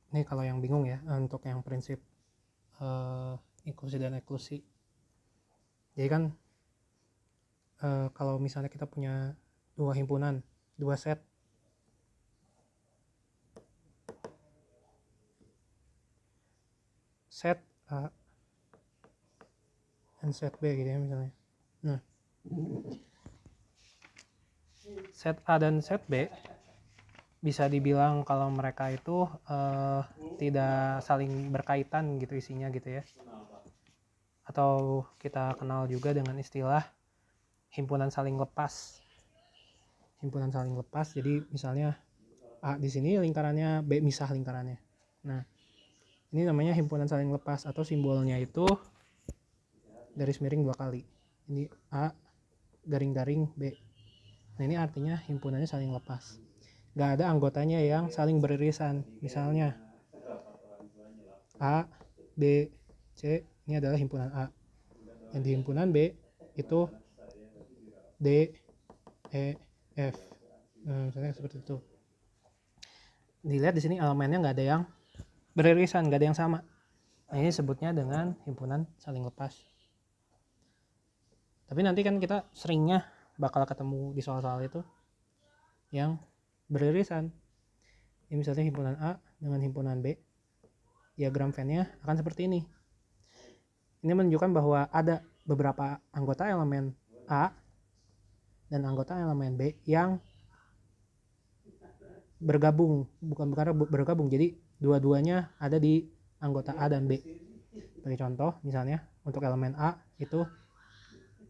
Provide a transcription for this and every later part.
Ini kalau yang bingung ya, untuk yang prinsip inklusi dan eksklusi. Jadi kan kalau misalnya kita punya dua himpunan, dua set, set A dan set B gitu ya misalnya. Nah, set A dan set B bisa dibilang kalau mereka itu tidak saling berkaitan gitu isinya gitu ya. Atau kita kenal juga dengan istilah himpunan saling lepas. Himpunan saling lepas. Jadi misalnya A di sini lingkarannya, B misah lingkarannya. Nah, ini namanya himpunan saling lepas atau simbolnya itu garis miring 2 kali. Ini A garing-garing B. Nah, ini artinya himpunannya saling lepas. Gak ada anggotanya yang saling beririsan. Misalnya A, B, C ini adalah himpunan A. Yang di himpunan B itu D, E, F. Nah, misalnya seperti itu. Dilihat di sini elemennya nggak ada yang beririsan, nggak ada yang sama. Nah, ini sebutnya dengan himpunan saling lepas. Tapi nanti kan kita seringnya bakal ketemu di soal-soal itu yang beririsan. Ini misalnya himpunan A dengan himpunan B. Diagram Venn-nya akan seperti ini. Ini menunjukkan bahwa ada beberapa anggota elemen A dan anggota elemen B yang bergabung, bukan bergabung, jadi dua-duanya ada di anggota A dan B. Sebagai contoh, misalnya untuk elemen A itu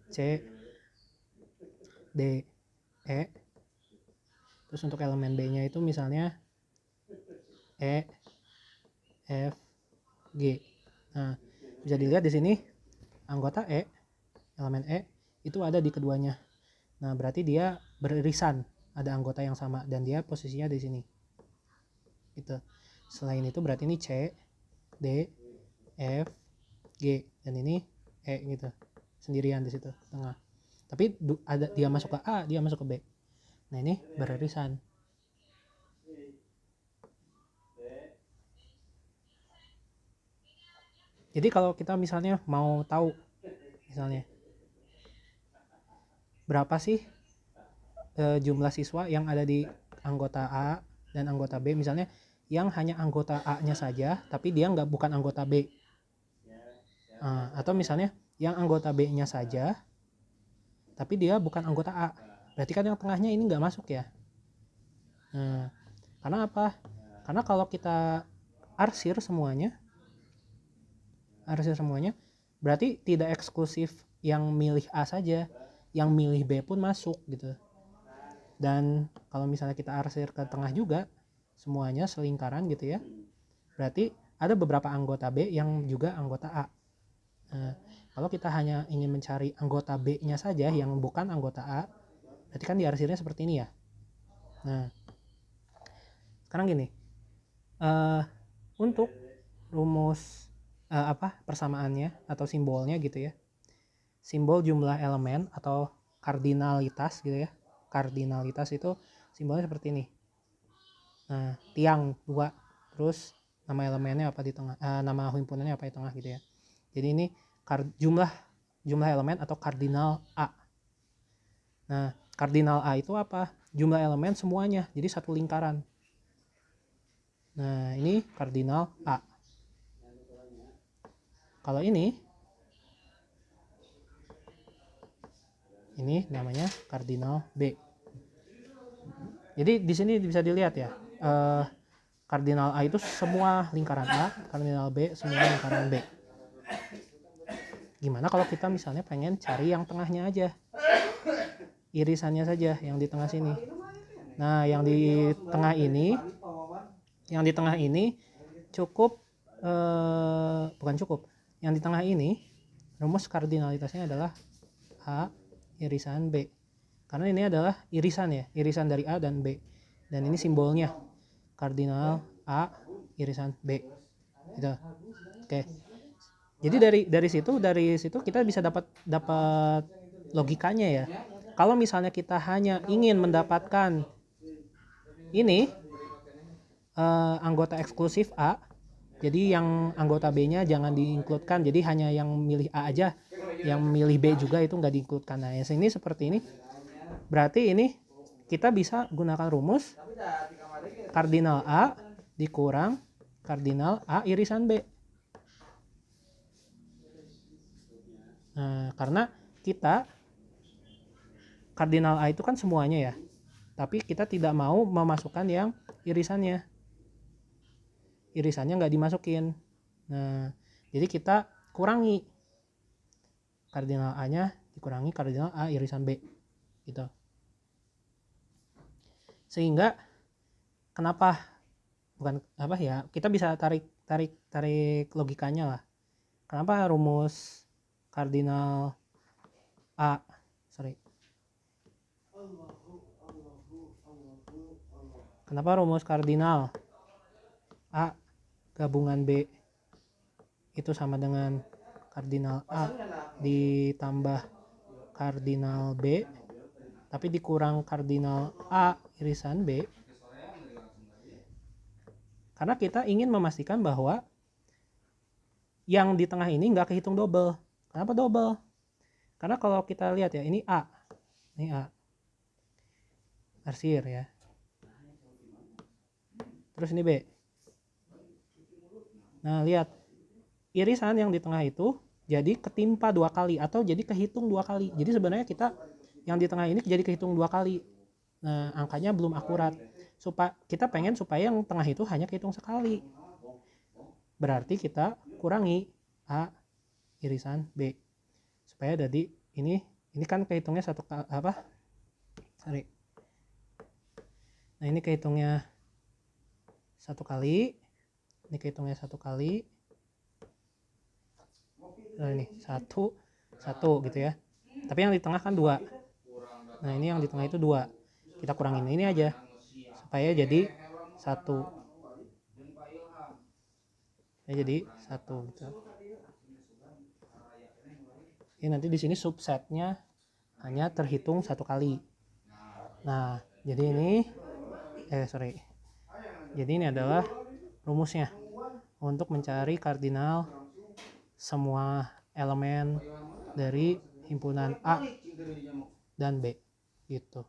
C, D, E. Terus untuk elemen B-nya itu misalnya E, F, G. Nah, bisa dilihat di sini anggota E, elemen E itu ada di keduanya. Nah, berarti dia beririsan, ada anggota yang sama dan dia posisinya di sini. Gitu. Selain itu berarti ini C, D, F, G dan ini E gitu. Sendirian di situ tengah. Tapi ada dia masuk ke A, dia masuk ke B. Nah, ini beririsan. Jadi kalau kita misalnya mau tahu misalnya berapa sih jumlah siswa yang ada di anggota A dan anggota B, misalnya yang hanya anggota A-nya saja tapi dia bukan anggota B, atau misalnya yang anggota B-nya saja tapi dia bukan anggota A, berarti kan yang tengahnya ini nggak masuk ya. Nah, karena apa? Karena kalau kita arsir semuanya berarti tidak eksklusif yang milih A saja, yang milih B pun masuk gitu. Dan kalau misalnya kita arsir ke tengah juga semuanya selingkaran gitu ya, berarti ada beberapa anggota B yang juga anggota A. Nah, kalau kita hanya ingin mencari anggota B-nya saja yang bukan anggota A, berarti kan diarsirnya seperti ini ya. Nah, sekarang gini, untuk rumus persamaannya atau simbolnya gitu ya, simbol jumlah elemen atau kardinalitas gitu ya. Kardinalitas itu simbolnya seperti ini. Nah, tiang 2, terus nama elemennya apa di tengah, nama himpunannya apa di tengah gitu ya. Jadi ini jumlah elemen atau kardinal A. Nah, kardinal A itu apa? Jumlah elemen semuanya, jadi satu lingkaran. Nah, ini kardinal A. Kalau ini namanya kardinal B. Jadi di sini bisa dilihat ya, kardinal A itu semua lingkaran A, kardinal B semua lingkaran B. Gimana kalau kita misalnya pengen cari yang tengahnya aja, irisannya saja yang di tengah sini. Nah, yang di tengah ini cukup, bukan cukup, yang di tengah ini rumus kardinalitasnya adalah A irisan B, karena ini adalah irisan ya, irisan dari A dan B, dan ini simbolnya kardinal A irisan B gitu. Oke, jadi dari situ kita bisa dapat logikanya ya. Kalau misalnya kita hanya ingin mendapatkan ini anggota eksklusif A. Jadi yang anggota B-nya jangan diinkludkan. Jadi hanya yang milih A aja, yang milih B juga itu nggak diinkludkan. Nah, yang sini seperti ini. Berarti ini kita bisa gunakan rumus kardinal A dikurang kardinal A irisan B. Nah, karena kita kardinal A itu kan semuanya ya. Tapi kita tidak mau memasukkan yang irisannya. Irisannya nggak dimasukin. Nah, jadi kita kurangi kardinal A-nya dikurangi kardinal A irisan B. Gitu. Sehingga kenapa bukan apa ya, kita bisa tarik logikanya lah. Kenapa rumus kardinal A kenapa rumus kardinal A gabungan B itu sama dengan kardinal A ditambah kardinal B tapi dikurang kardinal A irisan B? Karena kita ingin memastikan bahwa yang di tengah ini nggak kehitung double. Kenapa double? Karena kalau kita lihat ya, ini A arsir ya, terus ini B. Nah, lihat irisan yang di tengah itu jadi ketimpa 2 kali atau jadi kehitung 2 kali. Jadi sebenarnya kita yang di tengah ini jadi kehitung 2 kali. Nah, angkanya belum akurat. Kita pengen supaya yang tengah itu hanya kehitung sekali. Berarti kita kurangi A irisan B supaya jadi ini kan kehitungnya satu apa? Sorry. Nah, ini kehitungnya satu kali. Ini kehitungnya satu kali. Nah, ini satu gitu ya. Tapi yang di tengah kan 2. Nah, ini yang di tengah itu 2. Kita kurangin ini aja supaya jadi 1. Ya, jadi 1 gitu. Ini nanti di sini subsetnya hanya terhitung 1 kali. Nah, jadi ini Jadi ini adalah rumusnya untuk mencari kardinal semua elemen dari himpunan A dan B gitu.